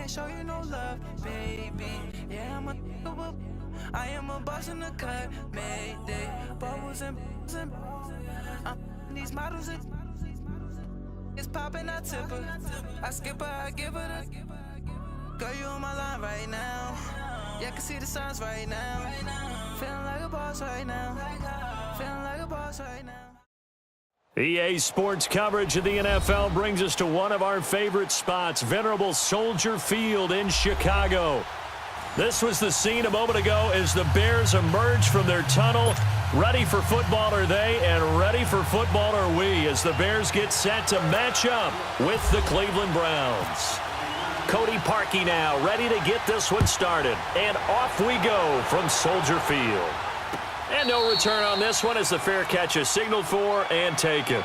can't show you no love, baby. Yeah, I am a boss in the cut, mayday. Bubbles and these models it's popping, I tip her. I skip her, I give her the. Girl, you on my line right now. Yeah, I can see the signs right now. Feeling like a boss right now. Feeling like a boss right now. EA Sports coverage of the NFL brings us to one of our favorite spots, venerable Soldier Field in Chicago. This was the scene a moment ago as the Bears emerged from their tunnel. Ready for football are they, and ready for football are we as the Bears get set to match up with the Cleveland Browns. Cody Parkey now ready to get this one started, and off we go from Soldier Field. And no return on this one as the fair catch is signaled for and taken.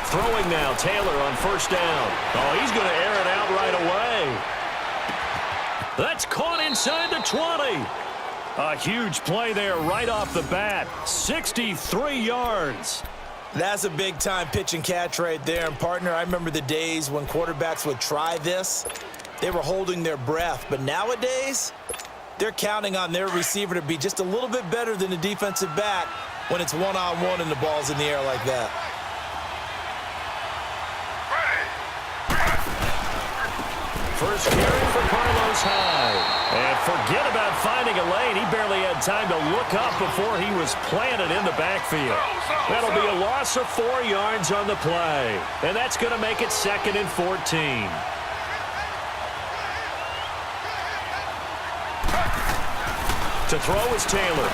Throwing now, Taylor on first down. Oh, he's going to air it out right away. That's caught inside the 20. A huge play there right off the bat. 63 yards. That's a big-time pitch and catch right there. And, partner, I remember the days when quarterbacks would try this. They were holding their breath. But nowadays, they're counting on their receiver to be just a little bit better than the defensive back when it's one-on-one and the ball's in the air like that. First carry for Carlos Hyde. And forget about finding a lane. He barely had time to look up before he was planted in the backfield. That'll be a loss of 4 yards on the play. And that's going to make it 2nd and 14. To throw is Taylor.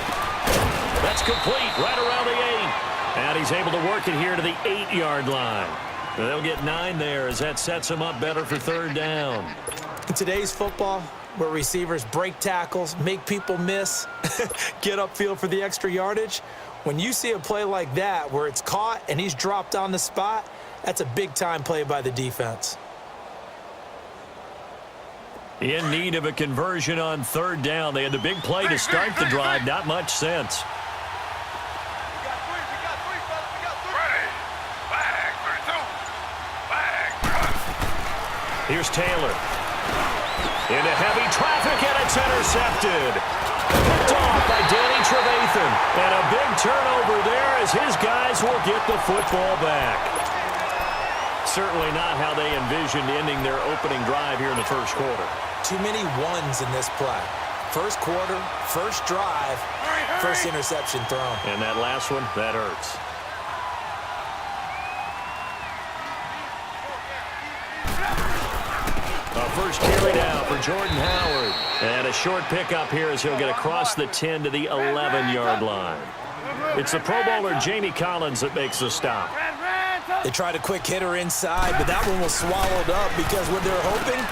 That's complete right around the 8. And he's able to work it here to the 8-yard line. They'll get 9 there as that sets them up better for 3rd down. In today's football, where receivers break tackles, make people miss, get upfield for the extra yardage, when you see a play like that where it's caught and he's dropped on the spot, that's a big-time play by the defense. In need of a conversion on 3rd down. They had the big play to start the drive. Not much sense. Here's Taylor. Into heavy traffic, and it's intercepted. Picked off by Danny Trevathan. And a big turnover there as his guys will get the football back. Certainly not how they envisioned ending their opening drive here in the first quarter. Too many ones in this play. First quarter, first drive, first interception thrown. And that last one, that hurts. First carry now for Jordan Howard. And a short pickup here as he'll get across the 10 to the 11-yard line. It's the Pro Bowler Jamie Collins that makes the stop. They tried a quick hitter inside, but that one was swallowed up because what they're hoping,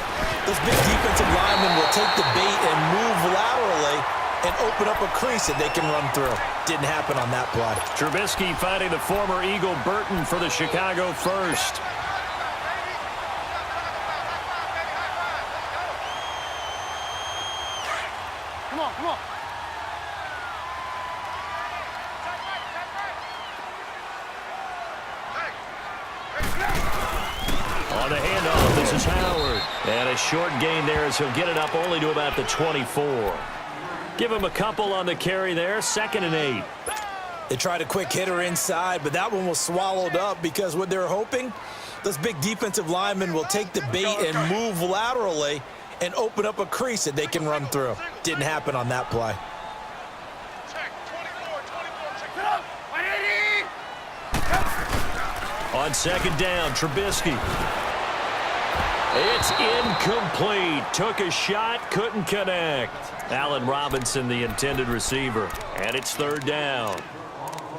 those big defensive linemen will take the bait and move laterally and open up a crease that they can run through. Didn't happen on that play. Trubisky finding the former Eagle Burton for the Chicago first. Come on. On the handoff, this is Howard. And a short gain there as he'll get it up only to about the 24. Give him a couple on the carry there, 2nd and 8. They tried a quick hitter inside, but that one was swallowed up because what they're hoping, those big defensive linemen will take the bait and move laterally and open up a crease that they can run through. Didn't happen on that play. On 2nd down, Trubisky. It's incomplete. Took a shot, couldn't connect. Allen Robinson, the intended receiver. And it's 3rd down.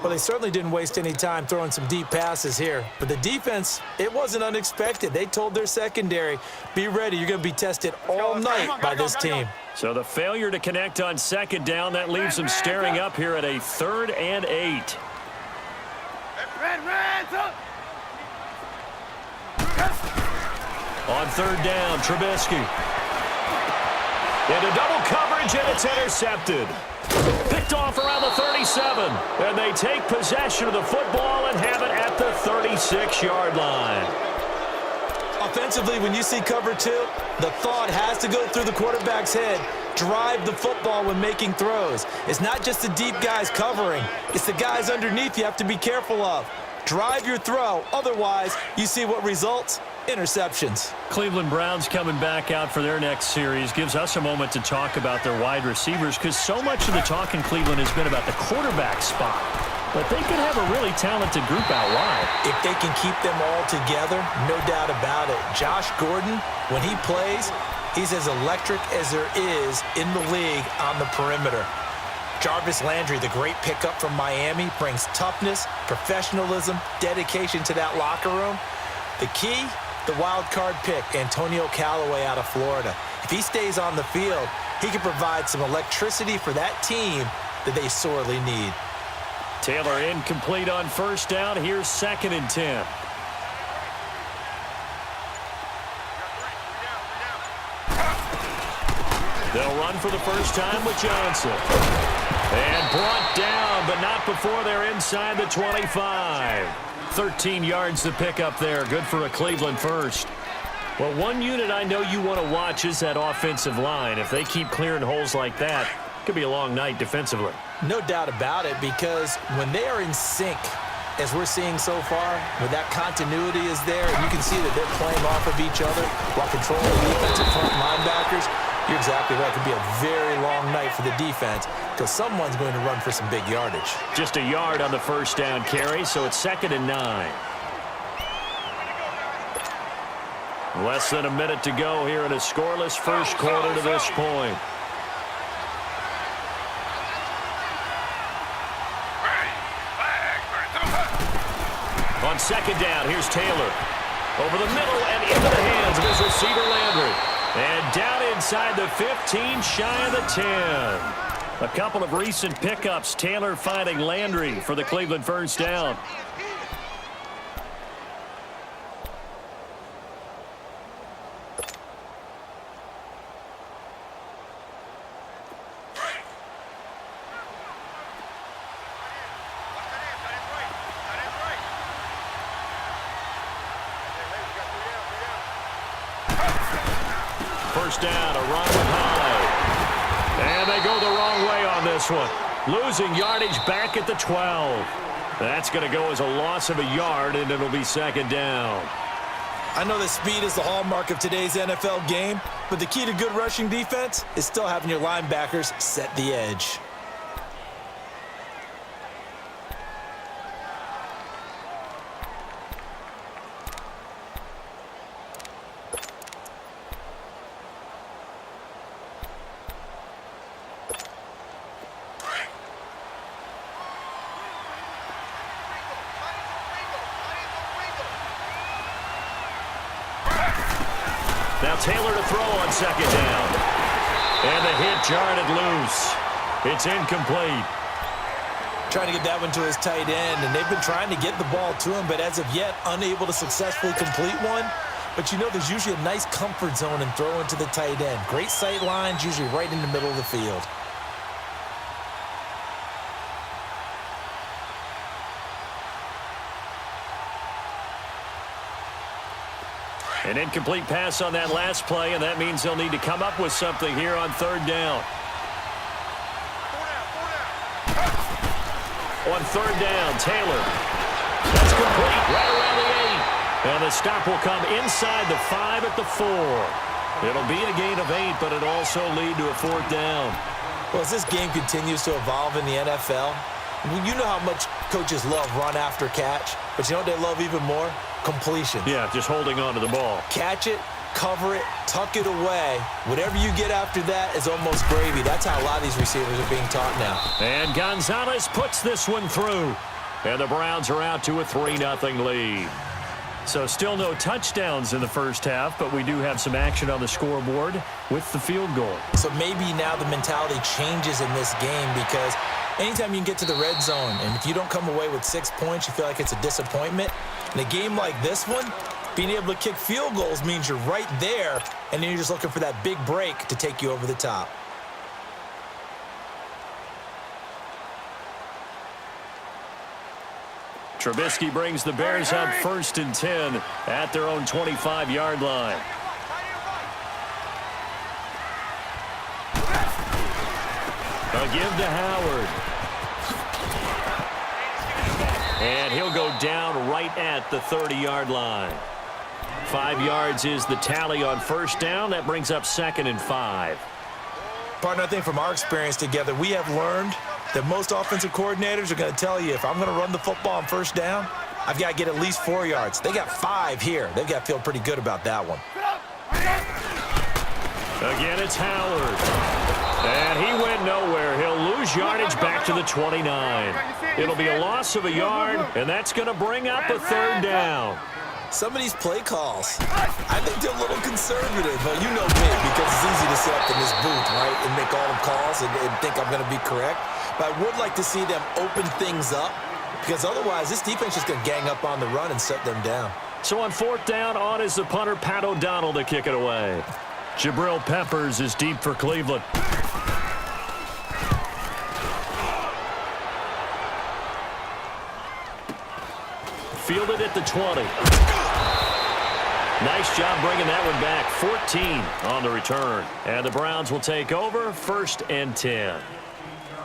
Well, they certainly didn't waste any time throwing some deep passes here. But the defense, it wasn't unexpected. They told their secondary, be ready, you're going to be tested all night by this team. So the failure to connect on second down, that leaves them staring up here at a 3rd and 8. On 3rd down, Trubisky. Into double coverage, and it's intercepted. Picked off around the 37. And they take possession of the football and have it at the 36-yard line. Offensively, when you see cover 2, the thought has to go through the quarterback's head. Drive the football when making throws. It's not just the deep guys covering. It's the guys underneath you have to be careful of. Drive your throw. Otherwise, you see what results? Interceptions. Cleveland Browns coming back out for their next series gives us a moment to talk about their wide receivers, because so much of the talk in Cleveland has been about the quarterback spot. But they could have a really talented group out wide. If they can keep them all together, no doubt about it. Josh Gordon, when he plays, he's as electric as there is in the league on the perimeter. Jarvis Landry, the great pickup from Miami, brings toughness, professionalism, dedication to that locker room. The key, the wild card pick, Antonio Callaway out of Florida. If he stays on the field, he can provide some electricity for that team that they sorely need. Taylor incomplete on 1st down. Here's 2nd and 10. They'll run for the first time with Johnson. And brought down, but not before they're inside the 25. 13 yards to pick up there. Good for a Cleveland first. Well, one unit I know you want to watch is that offensive line. If they keep clearing holes like that, it could be a long night defensively. No doubt about it, because when they are in sync, as we're seeing so far, when that continuity is there, and you can see that they're playing off of each other while controlling the defensive front linebackers, you're exactly right. It could be a very long night for the defense, because someone's going to run for some big yardage. Just a yard on the 1st down carry, so it's 2nd and 9. Less than a minute to go here in a scoreless first quarter to this point. On 2nd down, here's Taylor. Over the middle and into the hands of his receiver, Landry. And down inside the 15, shy of the 10. A couple of recent pickups. Taylor finding Landry for the Cleveland first down. First down, a run with Hyde. And they go the wrong way on this one. Losing yardage back at the 12. That's going to go as a loss of a yard, and it'll be 2nd down. I know that speed is the hallmark of today's NFL game, but the key to good rushing defense is still having your linebackers set the edge. Now Taylor to throw on 2nd down. And the hit jarred it loose. It's incomplete. Trying to get that one to his tight end, and they've been trying to get the ball to him, but as of yet, unable to successfully complete one. But you know there's usually a nice comfort zone in throwing to the tight end. Great sight lines, usually right in the middle of the field. An incomplete pass on that last play, and that means they'll need to come up with something here on 3rd down. On 3rd down, Taylor. That's complete right around the 8. And the stop will come inside the 5 at the 4. It'll be a gain of 8, but it'll also lead to a 4th down. Well, as this game continues to evolve in the NFL, you know how much coaches love run after catch, but you know what they love even more? Completion. Yeah, just holding on to the ball. Catch it, cover it, tuck it away. Whatever you get after that is almost gravy. That's how a lot of these receivers are being taught now. And Gonzalez puts this one through. And the Browns are out to a 3-0 lead. So still no touchdowns in the first half, but we do have some action on the scoreboard with the field goal. So maybe now the mentality changes in this game, because anytime you can get to the red zone, and if you don't come away with 6 points, you feel like it's a disappointment. In a game like this one, being able to kick field goals means you're right there, and then you're just looking for that big break to take you over the top. Trubisky brings the Bears up 1st and 10 at their own 25-yard line. A give to Howard. And he'll go down right at the 30-yard line. 5 yards is the tally on first down. That brings up 2nd and 5. Partner, I think from our experience together, we have learned that most offensive coordinators are going to tell you, if I'm going to run the football on first down, I've got to get at least 4 yards. They got 5 here. They've got to feel pretty good about that one. Again, it's Howard. And he went nowhere. He'll lose yardage back to the 29. It'll be a loss of a yard, and that's going to bring up a 3rd down. Some of these play calls, I think they're a little conservative, but you know me, because it's easy to sit up in this booth, right, and make all the calls and think I'm going to be correct. But I would like to see them open things up, because otherwise this defense is going to gang up on the run and shut them down. So on 4th down, on is the punter, Pat O'Donnell, to kick it away. Jabril Peppers is deep for Cleveland. Fielded at the 20. Nice job bringing that one back. 14 on the return. And the Browns will take over 1st and 10.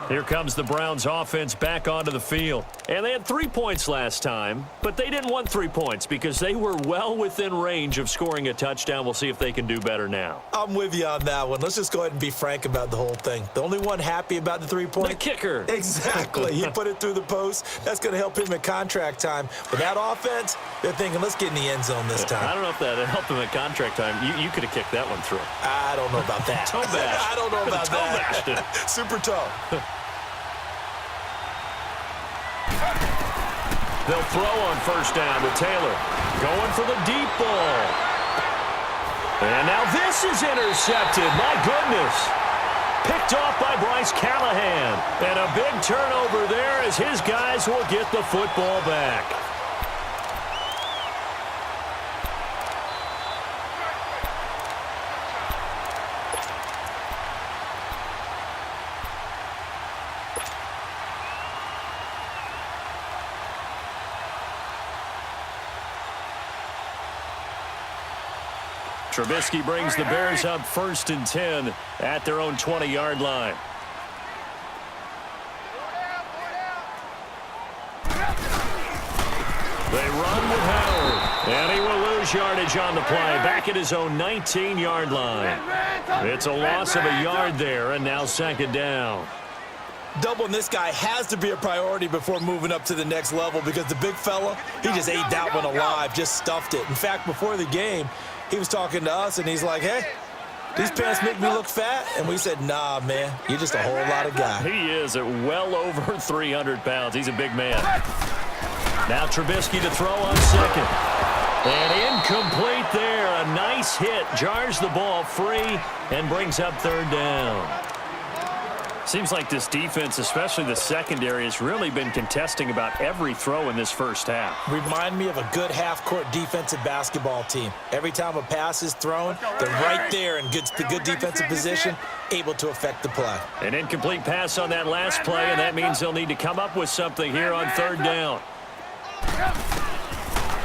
Here comes the Browns offense back onto the field. And they had 3 points last time, but they didn't want 3 points because they were well within range of scoring a touchdown. We'll see if they can do better now. I'm with you on that one. Let's just go ahead and be frank about the whole thing. The only one happy about the 3-point? The kicker. Exactly. He put it through the post. That's going to help him at contract time. But that offense, they're thinking, let's get in the end zone this time. I don't know if that helped him at contract time. You could have kicked that one through. I don't know about that. Toe bash. I don't know about that. Super toe. They'll throw on first down to Taylor. Going for the deep ball. And now this is intercepted. My goodness. Picked off by Bryce Callahan. And a big turnover there as his guys will get the football back. Trubisky brings the Bears up 1st and 10 at their own 20-yard line. They run with Howard, and he will lose yardage on the play, back at his own 19-yard line. It's a loss of a yard there, and now 2nd down. Doubling this guy has to be a priority before moving up to the next level, because the big fella, he just ate that one alive, just stuffed it. In fact, before the game, he was talking to us, and he's like, hey, these pants make me look fat? And we said, nah, man, you're just a whole lot of guy. He is at well over 300 pounds. He's a big man. Now Trubisky to throw on 2nd. And incomplete there. A nice hit. Jars the ball free and brings up 3rd down. Seems like this defense, especially the secondary, has really been contesting about every throw in this first half. Remind me of a good half-court defensive basketball team. Every time a pass is thrown, they're right there in good defensive position, able to affect the play. An incomplete pass on that last play, and that means they'll need to come up with something here on 3rd down.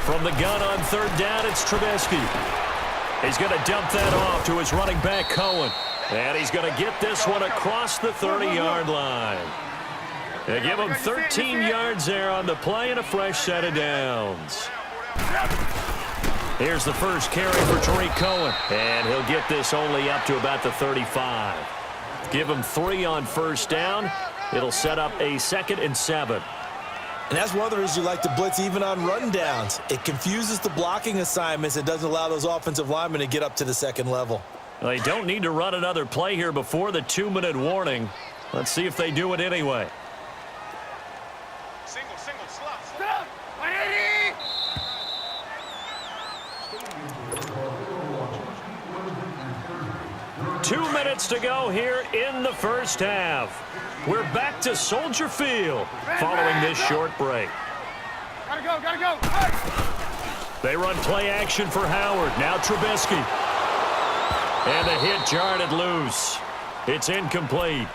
From the gun on 3rd down, it's Trubisky. He's going to dump that off to his running back, Cohen. And he's going to get this one across the 30-yard line. They give him 13 yards there on the play and a fresh set of downs. Here's the first carry for Tariq Cohen. And he'll get this only up to about the 35. Give him 3 on first down. It'll set up a 2nd and 7. And that's one of the reasons you like to blitz even on rundowns. It confuses the blocking assignments. It doesn't allow those offensive linemen to get up to the 2nd level. They don't need to run another play here before the 2-minute warning. Let's see if they do it anyway. Single, slot. 2 minutes to go here in the first half. We're back to Soldier Field following this short break. Gotta go, gotta go. Hey. They run play action for Howard. Now Trubisky. And the hit jarred it loose. It's incomplete.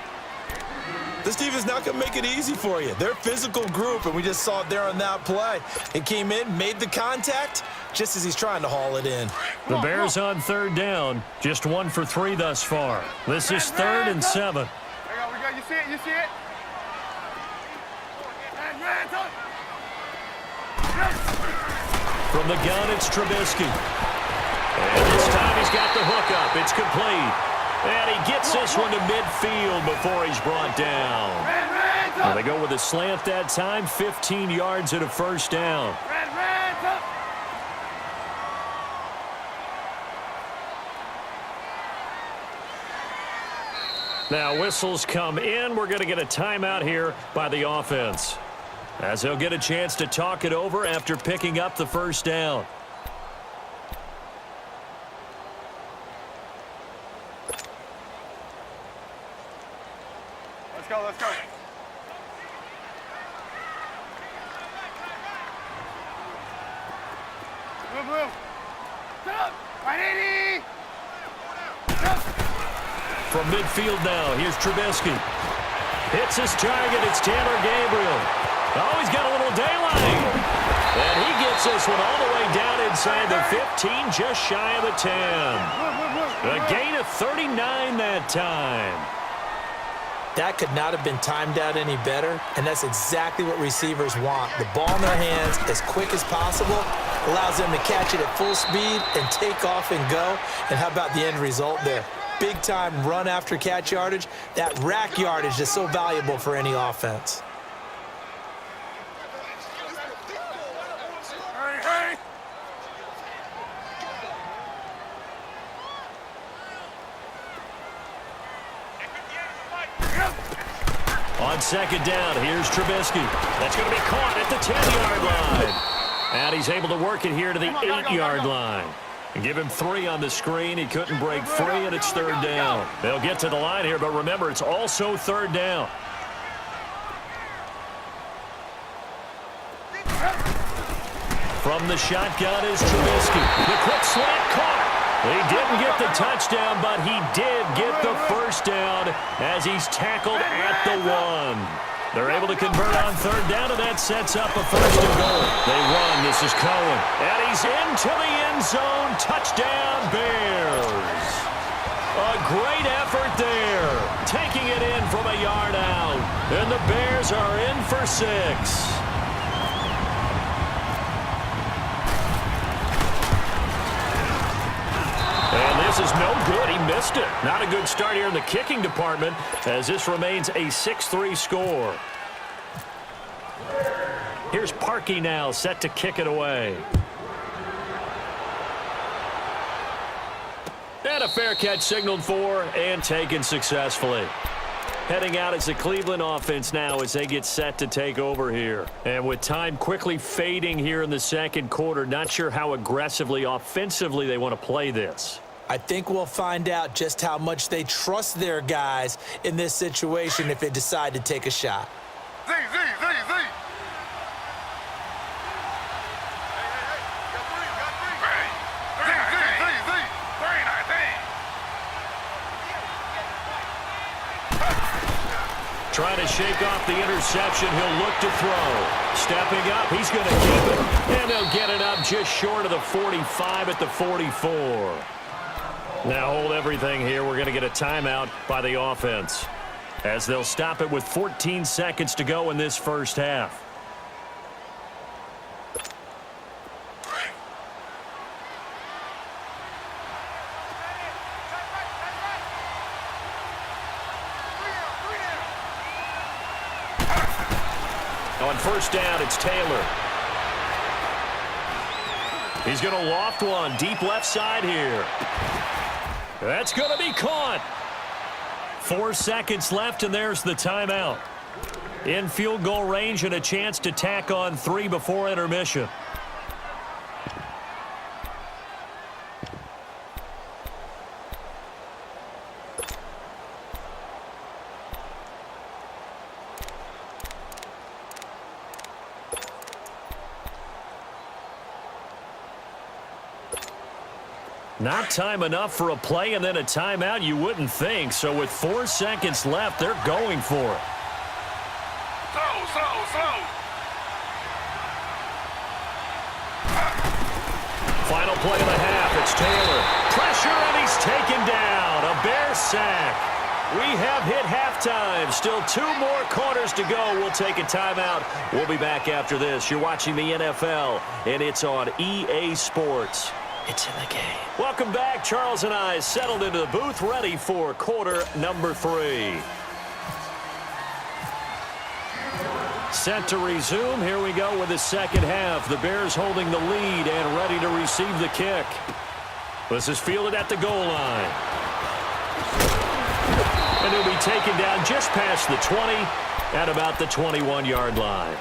This defense not going to make it easy for you. They're a physical group, and we just saw it there on that play. It came in, made the contact, just as he's trying to haul it in. The Bears on third down, just 1 for 3 thus far. This is 3rd and 7. There we go. You see it? You see it? From the gun, it's Trubisky. And this time he's got the hook up. It's complete. And he gets this one to midfield before he's brought down. Well, they go with a slant that time, 15 yards at a first down. Now whistles come in. We're going to get a timeout here by the offense, as they'll get a chance to talk it over after picking up the first down. Let's go, let's go. Move. Set up. 180. From midfield now, here's Trubisky. Hits his target. It's Taylor Gabriel. Oh, he's got a little daylight. And he gets this one all the way down inside the 15, just shy of the 10. A gain of 39 that time. That could not have been timed out any better, and that's exactly what receivers want. The ball in their hands as quick as possible allows them to catch it at full speed and take off and go. And how about the end result there? Big-time run after catch yardage. That rack yardage is so valuable for any offense. Hey. On second down, here's Trubisky. That's going to be caught at the 10-yard line. And he's able to work it here to the 8-yard line. And give him 3 on the screen. He couldn't break free, and it's third down. They'll get to the line here, but remember, it's also third down. From the shotgun is Trubisky. The quick slant caught. He didn't get the touchdown, but he did get the first down as he's tackled at the 1. They're able to convert on third down, and that sets up a first and goal. They run. This is Cohen. And he's into the end zone. Touchdown, Bears. A great effort there. Taking it in from a yard out. And the Bears are in for 6. And this is no good. He missed it. Not a good start here in the kicking department, as this remains a 6-3 score. Here's Parkey now, set to kick it away. And a fair catch signaled for and taken successfully. Heading out as the Cleveland offense now as they get set to take over here. And with time quickly fading here in the second quarter, not sure how aggressively, offensively they want to play this. I think we'll find out just how much they trust their guys in this situation if they decide to take a shot. Z. Trying to shake off the interception. He'll look to throw. Stepping up, he's going to keep it. And they'll get it up just short of the 45 at the 44. Now hold everything here. We're going to get a timeout by the offense, as they'll stop it with 14 seconds to go in this first half. On first down, it's Taylor. He's going to loft one deep left side here. That's going to be caught. 4 seconds left, and there's the timeout. In field goal range and a chance to tack on 3 before intermission. Not time enough for a play and then a timeout, you wouldn't think. So with 4 seconds left, they're going for it. Slow. Final play of the half. It's Taylor. Pressure, and he's taken down. A Bear sack. We have hit halftime. Still 2 more quarters to go. We'll take a timeout. We'll be back after this. You're watching the NFL, and it's on EA Sports. It's in the game. Welcome back. Charles and I settled into the booth, ready for quarter number 3. Set to resume. Here we go with the second half. The Bears holding the lead and ready to receive the kick. This is fielded at the goal line. And he'll be taken down just past the 20 at about the 21-yard line.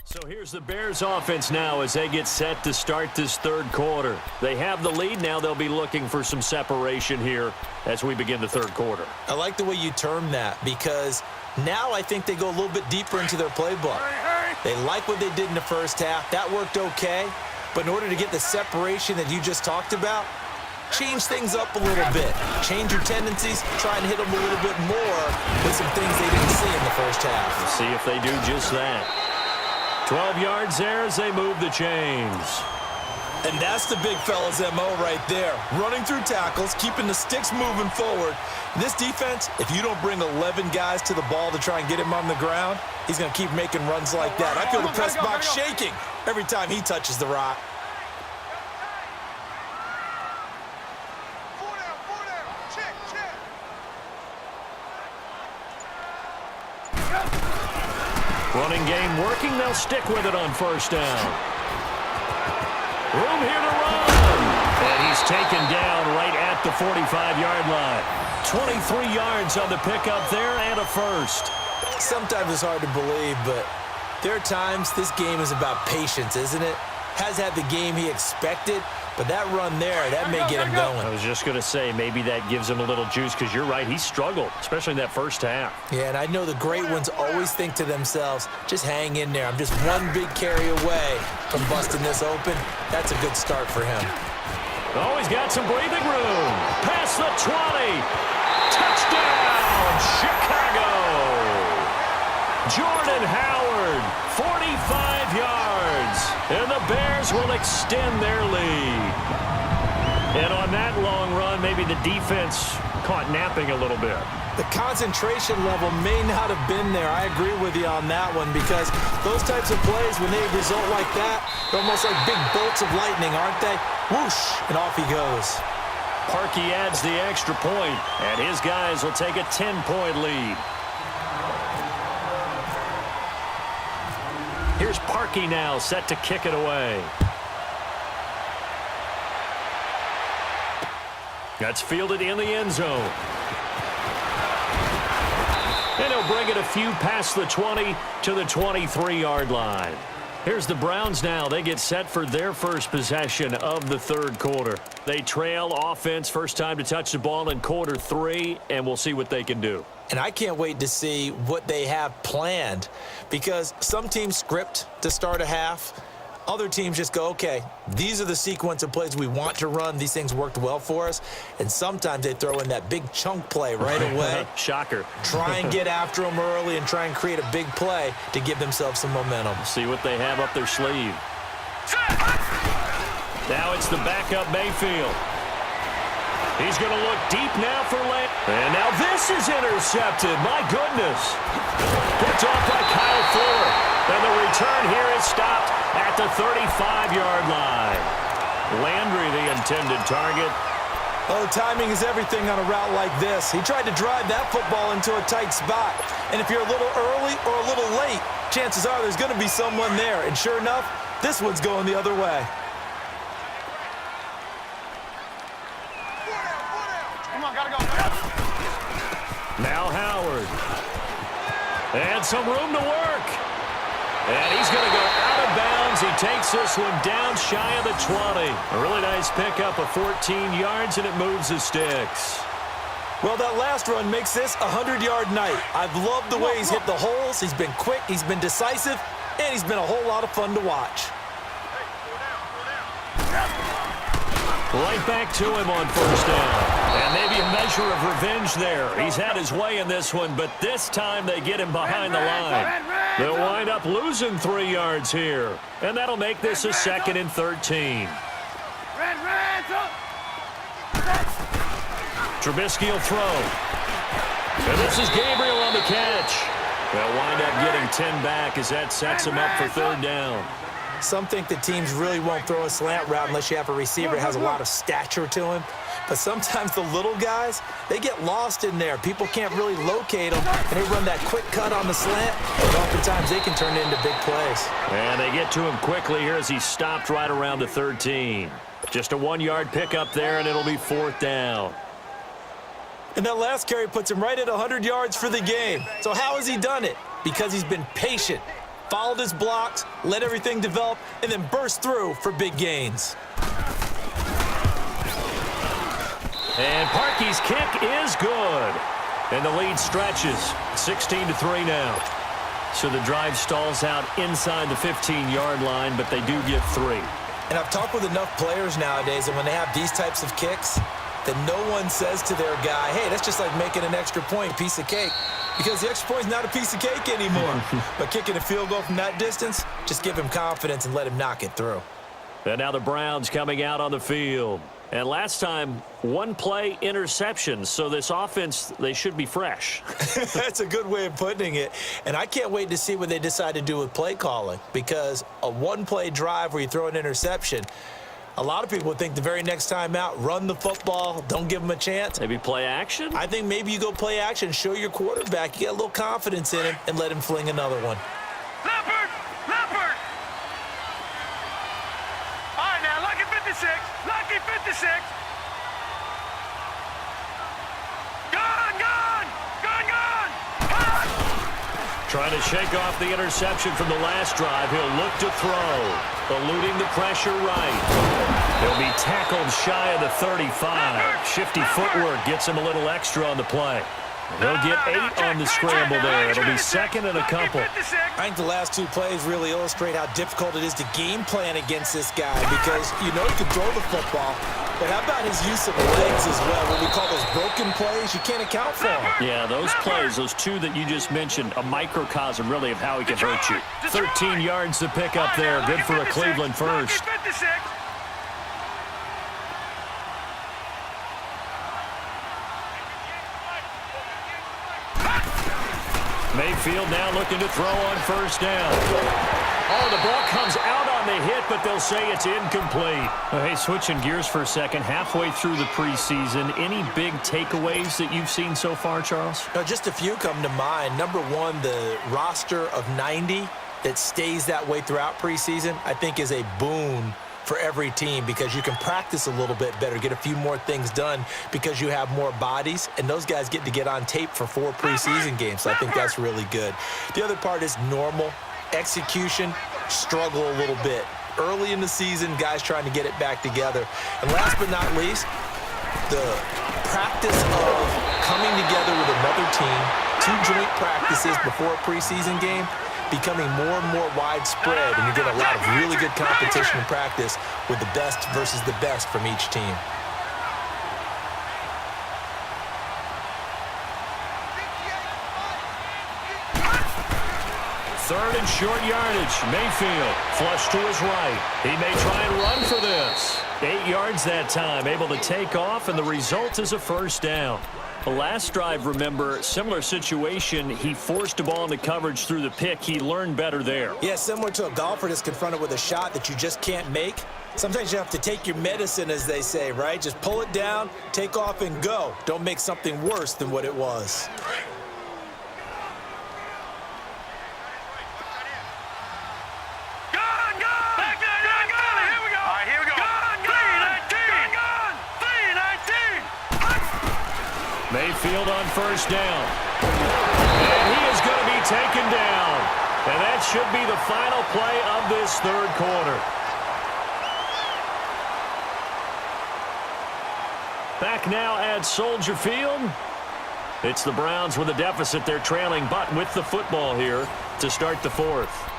So here's the Bears offense now as they get set to start this third quarter. They have the lead. Now they'll be looking for some separation here as we begin the third quarter. I like the way you term that because now I think they go a little bit deeper into their playbook. They like what they did in the first half. That worked okay. But in order to get the separation that you just talked about, change things up a little bit. Change your tendencies. Try and hit them a little bit more with some things they didn't see in the first half. We'll see if they do just that. 12 yards there as they move the chains. And that's the big fella's MO right there. Running through tackles, keeping the sticks moving forward. This defense, if you don't bring 11 guys to the ball to try and get him on the ground, he's going to keep making runs like that. I feel the press box shaking every time he touches the rock. Running game working. They'll stick with it on first down. Room here to run. And he's taken down right at the 45-yard line. 23 yards on the pickup there and a first. Sometimes it's hard to believe, but there are times this game is about patience, isn't it? Has had the game he expected, but that run there, that may get him going. I was just going to say, maybe that gives him a little juice because you're right, he struggled, especially in that first half. Yeah, and I know the great ones always think to themselves, just hang in there. I'm just one big carry away from busting this open. That's a good start for him. Oh, he's got some breathing room. Past the 20. Touchdown, Chicago. Jordan Howard, 45 yards. And the Bears will extend their lead. And on that long run, maybe the defense caught napping a little bit. The concentration level may not have been there. I agree with you on that one because those types of plays, when they result like that, they're almost like big bolts of lightning, aren't they? Whoosh, and off he goes. Parkey adds the extra point, and his guys will take a 10-point lead. Here's Parkey now, set to kick it away. That's fielded in the end zone. And he'll bring it a few past the 20 to the 23-yard line. Here's the Browns now. They get set for their first possession of the third quarter. They trail offense, first time to touch the ball in quarter 3, and we'll see what they can do. And I can't wait to see what they have planned because some teams script to start a half. Other teams just go, okay, these are the sequence of plays we want to run. These things worked well for us. And sometimes they throw in that big chunk play right away. Shocker. Try and get after them early and try and create a big play to give themselves some momentum. See what they have up their sleeve. Now it's the backup Mayfield. He's going to look deep now for Land. And now this is intercepted. My goodness. Picked off by Kyle Fuller. And the return here is stopped at the 35-yard line. Landry, the intended target. Oh, timing is everything on a route like this. He tried to drive that football into a tight spot. And if you're a little early or a little late, chances are there's going to be someone there. And sure enough, this one's going the other way. Come on, gotta go. Now Howard. And some room to work. And he's going to go out of bounds. He takes this one down shy of the 20. A really nice pickup of 14 yards, and it moves the sticks. Well, that last run makes this a 100-yard night. I've loved the way he's hit the holes. He's been quick, he's been decisive, and he's been a whole lot of fun to watch. Right back to him on first down. And maybe a measure of revenge there. He's had his way in this one, but this time they get him behind the line. They'll wind up losing 3 yards here. And that'll make this a 2nd and 13. Trubisky will throw. And this is Gabriel on the catch. They'll wind up getting 10 back as that sets him up for 3rd down. Some think the teams really won't throw a slant route unless you have a receiver that has a lot of stature to him. But sometimes the little guys, they get lost in there. People can't really locate them, and they run that quick cut on the slant, and oftentimes they can turn it into big plays. And they get to him quickly here as he stopped right around the 13. Just a 1-yard pickup there, and it'll be 4th down. And that last carry puts him right at 100 yards for the game. So how has he done it? Because he's been patient, followed his blocks, let everything develop, and then burst through for big gains. And Parkey's kick is good. And the lead stretches. 16-3 now. So the drive stalls out inside the 15-yard line, but they do get 3. And I've talked with enough players nowadays, and when they have these types of kicks, that no one says to their guy, hey, that's just like making an extra point, piece of cake. Because the extra point is not a piece of cake anymore. But kicking a field goal from that distance, just give him confidence and let him knock it through. And now the Browns coming out on the field. And last time, 1-play interception. So this offense, they should be fresh. That's a good way of putting it. And I can't wait to see what they decide to do with play calling. Because a 1-play drive where you throw an interception, a lot of people would think the very next time out, run the football, don't give them a chance. Maybe play action? I think maybe you go play action, show your quarterback, you get a little confidence in him, and let him fling another one. Leopard! Leopard! All right, now, lucky 56. Lucky 56. Gone, gone! Gone, gone! Gone! Trying to shake off the interception from the last drive. He'll look to throw. Eluding the pressure right. He'll be tackled shy of the 35. Shifty footwork gets him a little extra on the play. He'll get 8 on the scramble there. It'll be 2nd and a couple. I think the last 2 plays really illustrate how difficult it is to game plan against this guy because you know he can throw the football, but how about his use of legs as well? What we call those broken plays, you can't account for them. Yeah, those plays, those 2 that you just mentioned, a microcosm really of how he can hurt you. 13 yards to pick up there. Good for a Cleveland first. Mayfield now looking to throw on first down. Oh, the ball comes out on the hit, but they'll say it's incomplete. Hey, switching gears for a second, halfway through the preseason, any big takeaways that you've seen so far, Charles? No, just a few come to mind. Number one, the roster of 90 that stays that way throughout preseason, I think is a boon for every team because you can practice a little bit better, get a few more things done because you have more bodies, and those guys get to get on tape for 4 preseason games, so I think that's really good. The other part is normal execution, struggle a little bit. Early in the season, guys trying to get it back together. And last but not least, the practice of coming together with another team, 2 joint practices before a preseason game, becoming more and more widespread, and you get a lot of really good competition and practice with the best versus the best from each team. Third and short yardage. Mayfield flush to his right. He may try and run for this. 8 yards that time, able to take off, and the result is a first down. The last drive, remember, similar situation. He forced a ball into coverage through the pick. He learned better there. Yeah, similar to a golfer that's confronted with a shot that you just can't make. Sometimes you have to take your medicine, as they say, right? Just pull it down, take off, and go. Don't make something worse than what it was. Mayfield on first down. And he is going to be taken down. And that should be the final play of this third quarter. Back now at Soldier Field. It's the Browns with a deficit. They're trailing, but with the football here to start the fourth.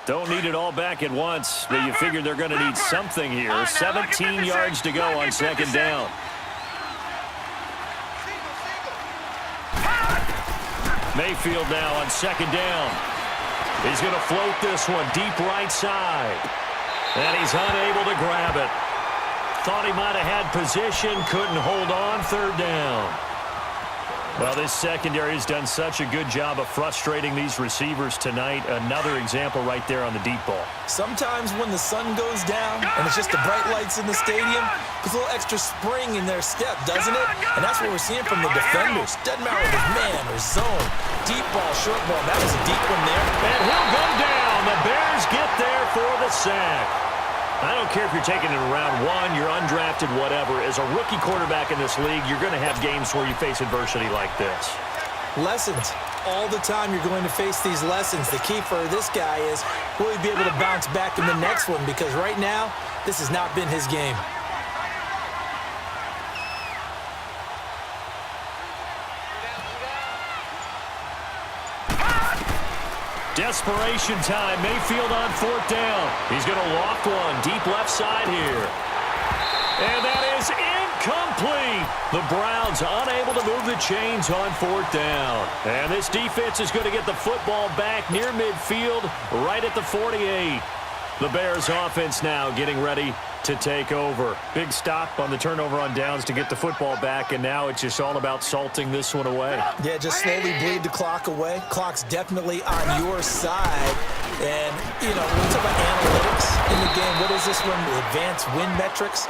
Don't need it all back at once, but you figure they're going to need something here. 17 yards to go on second down. Mayfield now on second down. He's going to float this one deep right side. And he's unable to grab it. Thought he might have had position, couldn't hold on, third down. Well, this secondary has done such a good job of frustrating these receivers tonight. Another example right there on the deep ball. Sometimes when the sun goes down and it's just the bright lights in the stadium, there's a little extra spring in their step, doesn't it? And that's what we're seeing from the defenders. Doesn't matter if it's man or zone. Deep ball, short ball. That was a deep one there. And he'll go down. The Bears get there for the sack. I don't care if you're taking it in round one, you're undrafted, whatever. As a rookie quarterback in this league, you're going to have games where you face adversity like this. Lessons. All the time you're going to face these lessons. The key for this guy is, will he be able to bounce back in the next one? Because right now, this has not been his game. Desperation time. Mayfield on fourth down. He's going to loft one deep left side here. And that is incomplete. The Browns unable to move the chains on fourth down. And this defense is going to get the football back near midfield, right at the 48. The Bears offense now getting ready to take over. Big stop on the turnover on downs to get the football back, and now it's just all about salting this one away. Yeah, just slowly bleed the clock away. Clock's definitely on your side. And, you know, when we talk about analytics in the game, what is this one? The advanced win metrics?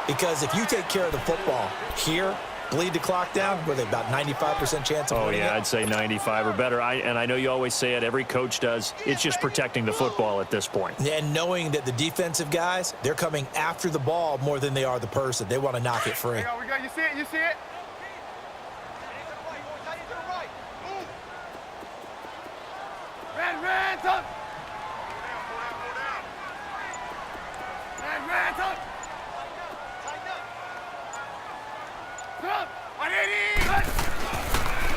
Because if you take care of the football here, bleed the clock down, with about 95% chance of winning it. I'd say 95 or better. And I know you always say it, every coach does. It's just protecting the football at this point. And knowing that the defensive guys, they're coming after the ball more than they are the person. They want to knock it free. We got, you see it, you see it? Red, up! Red, up!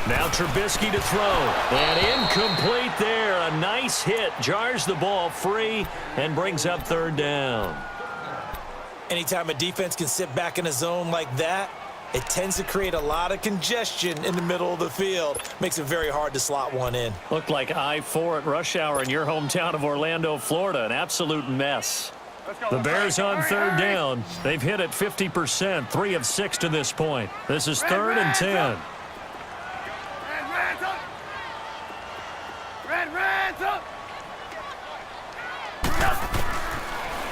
Now Trubisky to throw. And incomplete there. A nice hit. Jars the ball free and brings up third down. Anytime a defense can sit back in a zone like that, it tends to create a lot of congestion in the middle of the field. Makes it very hard to slot one in. Looked like I-4 at rush hour in your hometown of Orlando, Florida. An absolute mess. The Bears on third down. They've hit it 50%, 3 of 6 to this point. This is third and 10.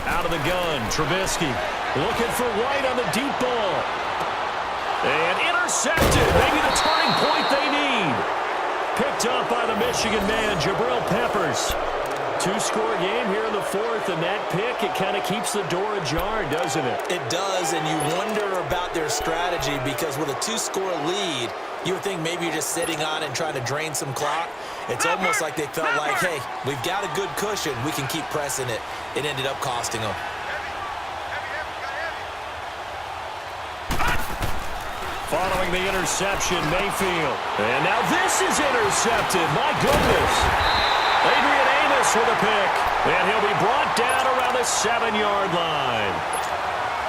Out of the gun, Trubisky looking for White on the deep ball. And intercepted, maybe the turning point they need. Picked up by the Michigan man, Jabril Peppers. 2-score game here in the fourth, and that pick, it kind of keeps the door ajar, doesn't it? It does, and you wonder about their strategy because with a 2-score lead, you would think maybe you're just sitting on and trying to drain some clock. It's almost like they felt like, hey, we've got a good cushion. We can keep pressing it. It ended up costing them. Following the interception, Mayfield. And now this is intercepted. My goodness. Adrian Amos with a pick. And he'll be brought down around the 7-yard line.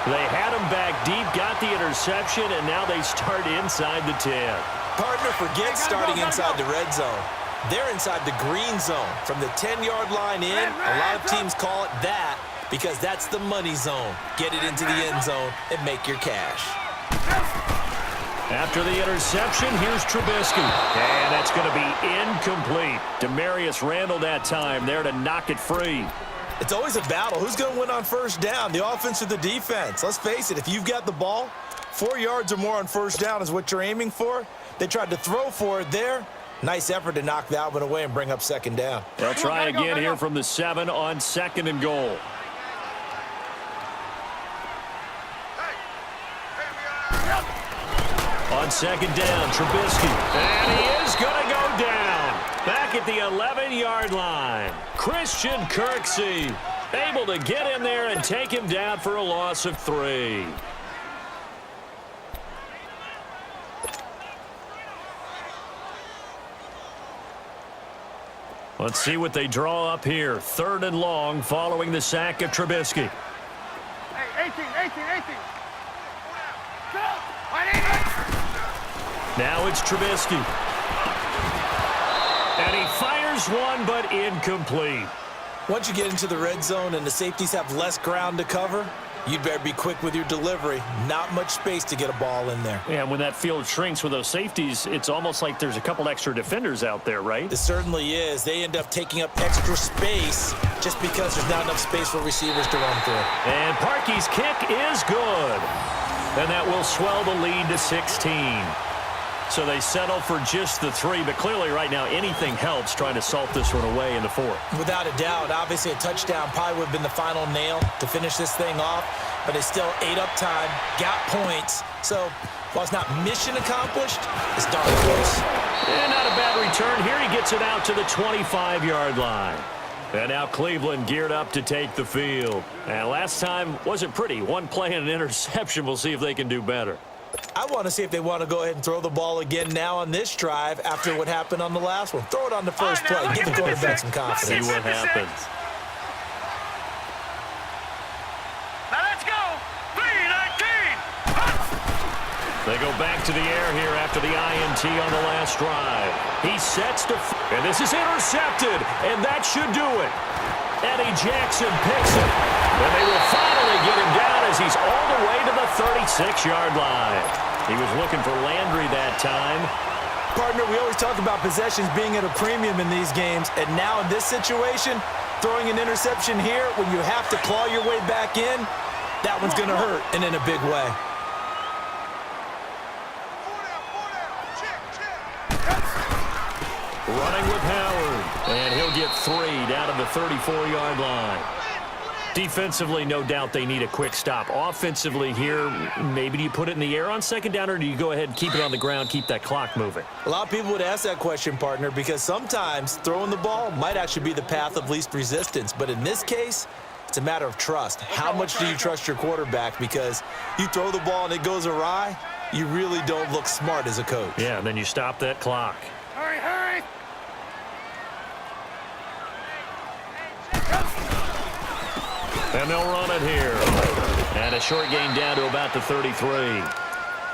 They had him back deep, got the interception, and now they start inside the 10. Partner, forget starting inside the red zone. They're inside the green zone. From the 10-yard line in, a lot of teams call it that because that's the money zone. Get it into the end zone and make your cash. After the interception, here's Trubisky. And that's going to be incomplete. Demarius Randall that time there to knock it free. It's always a battle. Who's going to win on first down, the offense or the defense? Let's face it, if you've got the ball, 4 yards or more on first down is what you're aiming for. They tried to throw for it there. Nice effort to knock that one away and bring up second down. They'll try again here from the 7 on 2nd and goal. On 2nd down, Trubisky. And he is going to go down. Back at the 11-yard line. Christian Kirksey able to get in there and take him down for a loss of 3. Let's see what they draw up here. 3rd and long following the sack of Trubisky. Hey, 18. Now it's Trubisky. And he fires one, but incomplete. Once you get into the red zone and the safeties have less ground to cover, you'd better be quick with your delivery. Not much space to get a ball in there. Yeah, when that field shrinks with those safeties, it's almost like there's a couple extra defenders out there, right? It certainly is. They end up taking up extra space just because there's not enough space for receivers to run through. And Parkey's kick is good. And that will swell the lead to 16. So they settle for just the 3, but clearly right now anything helps trying to salt this one away in the 4th. Without a doubt, obviously a touchdown probably would have been the final nail to finish this thing off, but they still ate up time, got points. So while it's not mission accomplished, it's darn close. And not a bad return here. He gets it out to the 25-yard line. And now Cleveland geared up to take the field. And last time wasn't pretty. One play and an interception. We'll see if they can do better. I want to see if they want to go ahead and throw the ball again now on this drive after what happened on the last one. Throw it on the first play. Give the quarterback some confidence. See what happens. Now let's go. 3-19. They go back to the air here after the INT on the last drive. He sets to... And this is intercepted. And that should do it. Eddie Jackson picks it. And they will finally get him down as he's all the way to the 36-yard line. He was looking for Landry that time. Partner, we always talk about possessions being at a premium in these games. And now in this situation, throwing an interception here when you have to claw your way back in, that one's going to hurt, and in a big way. Running with Howard. And he'll get 3 down to the 34-yard line. Defensively, no doubt they need a quick stop. Offensively here, maybe do you put it in the air on 2nd down, or do you go ahead and keep it on the ground, keep that clock moving? A lot of people would ask that question, partner, because sometimes throwing the ball might actually be the path of least resistance. But in this case, it's a matter of trust. How much do you trust your quarterback? Because you throw the ball and it goes awry, you really don't look smart as a coach. Yeah, and then you stop that clock. Hurry. And they'll run it here. And a short gain down to about the 33.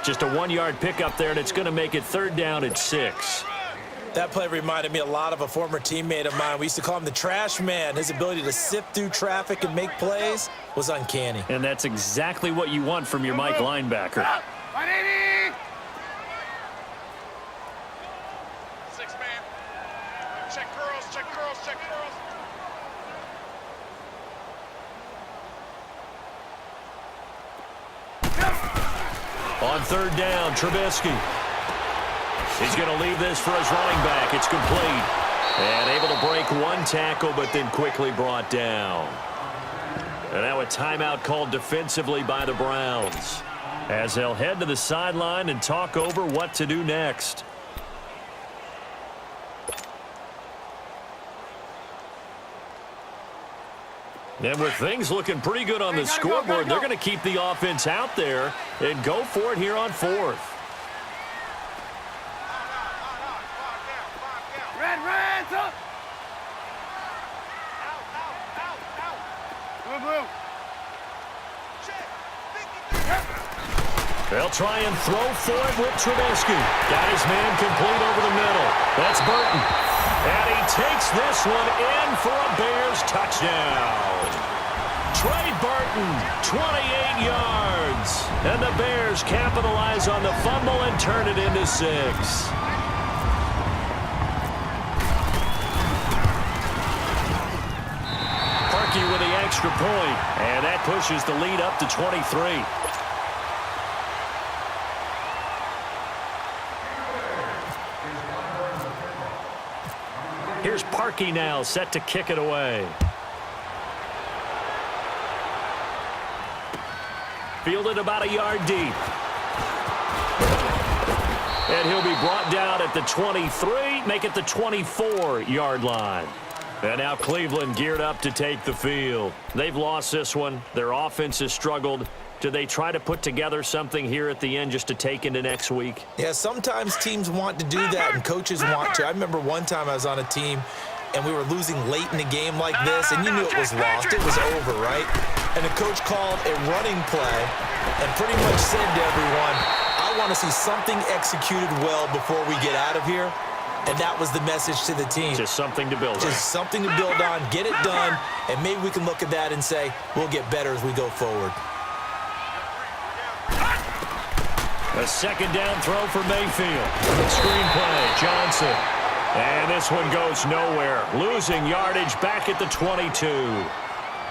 Just a 1-yard pickup there, and it's going to make it 3rd down at 6. That play reminded me a lot of a former teammate of mine. We used to call him the trash man. His ability to sift through traffic and make plays was uncanny. And that's exactly what you want from your Mike linebacker. 180. 6-man. Check girls. On 3rd down, Trubisky. He's going to leave this for his running back. It's complete. And able to break 1 tackle, but then quickly brought down. And now a timeout called defensively by the Browns, as they'll head to the sideline and talk over what to do next. And with things looking pretty good on the scoreboard, they're going to keep the offense out there and go for it here on 4th. Red, up. Blue. They'll try and throw for it with Trubisky. Got his man complete over the middle. That's Burton. And he takes this one in for a Bears touchdown. Trey Burton, 28 yards. And the Bears capitalize on the fumble and turn it into 6. Parkey with the extra point, and that pushes the lead up to 23. Here's Parkey now, set to kick it away. Fielded about a yard deep. And he'll be brought down at the 23, make it the 24-yard line. And now Cleveland geared up to take the field. They've lost this one. Their offense has struggled. Do they try to put together something here at the end just to take into next week? Yeah, sometimes teams want to do that and coaches want to. I remember one time I was on a team and we were losing late in the game like this, and you knew it was lost. It was over, right? And the coach called a running play and pretty much said to everyone, I want to see something executed well before we get out of here. And that was the message to the team. Just something to build on. Just something to build on, get it done, and maybe we can look at that and say, we'll get better as we go forward. A second down throw for Mayfield. Screen play, Johnson. And this one goes nowhere. Losing yardage back at the 22.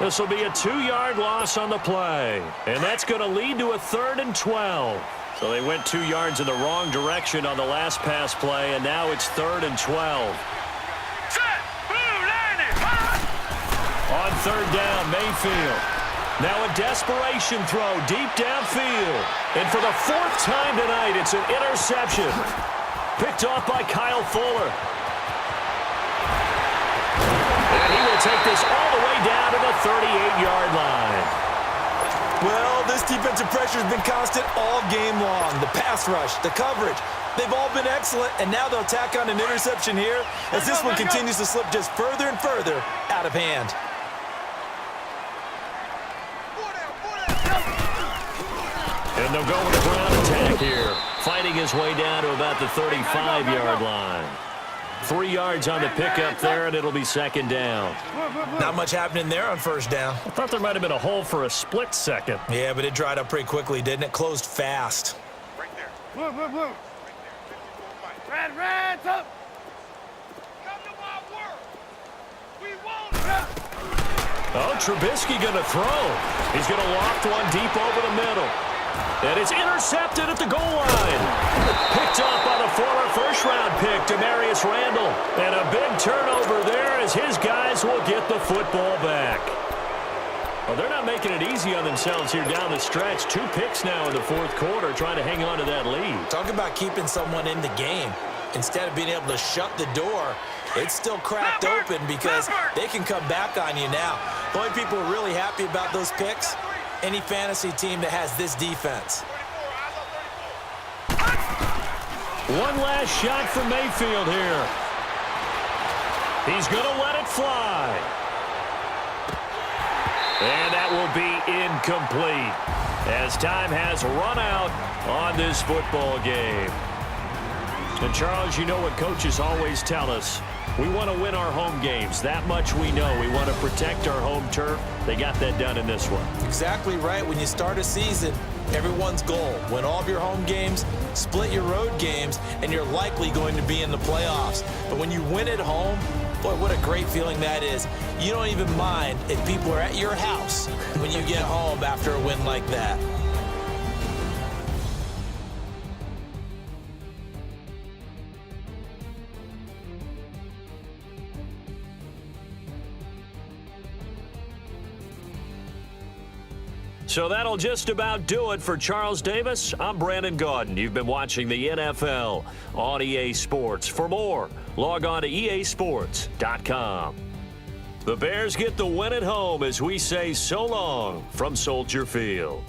This will be a 2-yard loss on the play. And that's going to lead to a 3rd and 12. So they went 2 yards in the wrong direction on the last pass play, and now it's 3rd and 12. On 3rd down, Mayfield. Now a desperation throw deep downfield. And for the 4th time tonight, it's an interception. Picked off by Kyle Fuller. And he will take this all the way down to the 38-yard line. Well, this defensive pressure has been constant all game long. The pass rush, the coverage, they've all been excellent, and now they'll tack on an interception here as this one continues to slip just further and further out of hand. And they'll go with a ground attack here, fighting his way down to about the 35-yard line. 3 yards on the pickup there, and it'll be 2nd down. Not much happening there on 1st down. I thought there might have been a hole for a split second. Yeah, but it dried up pretty quickly, didn't it? Closed fast. Right there. Blue. Red, up. Come to my work. We won't. Oh, Trubisky going to throw. He's going to loft one deep over the middle. And it's intercepted at the goal line. Picked off by the former first-round pick, Demarius Randall. And a big turnover there as his guys will get the football back. Well, they're not making it easy on themselves here down the stretch. 2 picks now in the 4th quarter, trying to hang on to that lead. Talk about keeping someone in the game. Instead of being able to shut the door, it's still cracked open because they can come back on you now. The only people who are really happy about those picks, any fantasy team that has this defense. One last shot from Mayfield here. He's going to let it fly. And that will be incomplete as time has run out on this football game. And Charles, you know what coaches always tell us. We want to win our home games. That much we know. We want to protect our home turf. They got that done in this one. Exactly right. When you start a season, everyone's goal, win all of your home games, split your road games, and you're likely going to be in the playoffs. But when you win at home, boy, what a great feeling that is. You don't even mind if people are at your house when you get home after a win like that. So that'll just about do it for Charles Davis. I'm Brandon Gaudin. You've been watching the NFL on EA Sports. For more, log on to easports.com. The Bears get the win at home as we say so long from Soldier Field.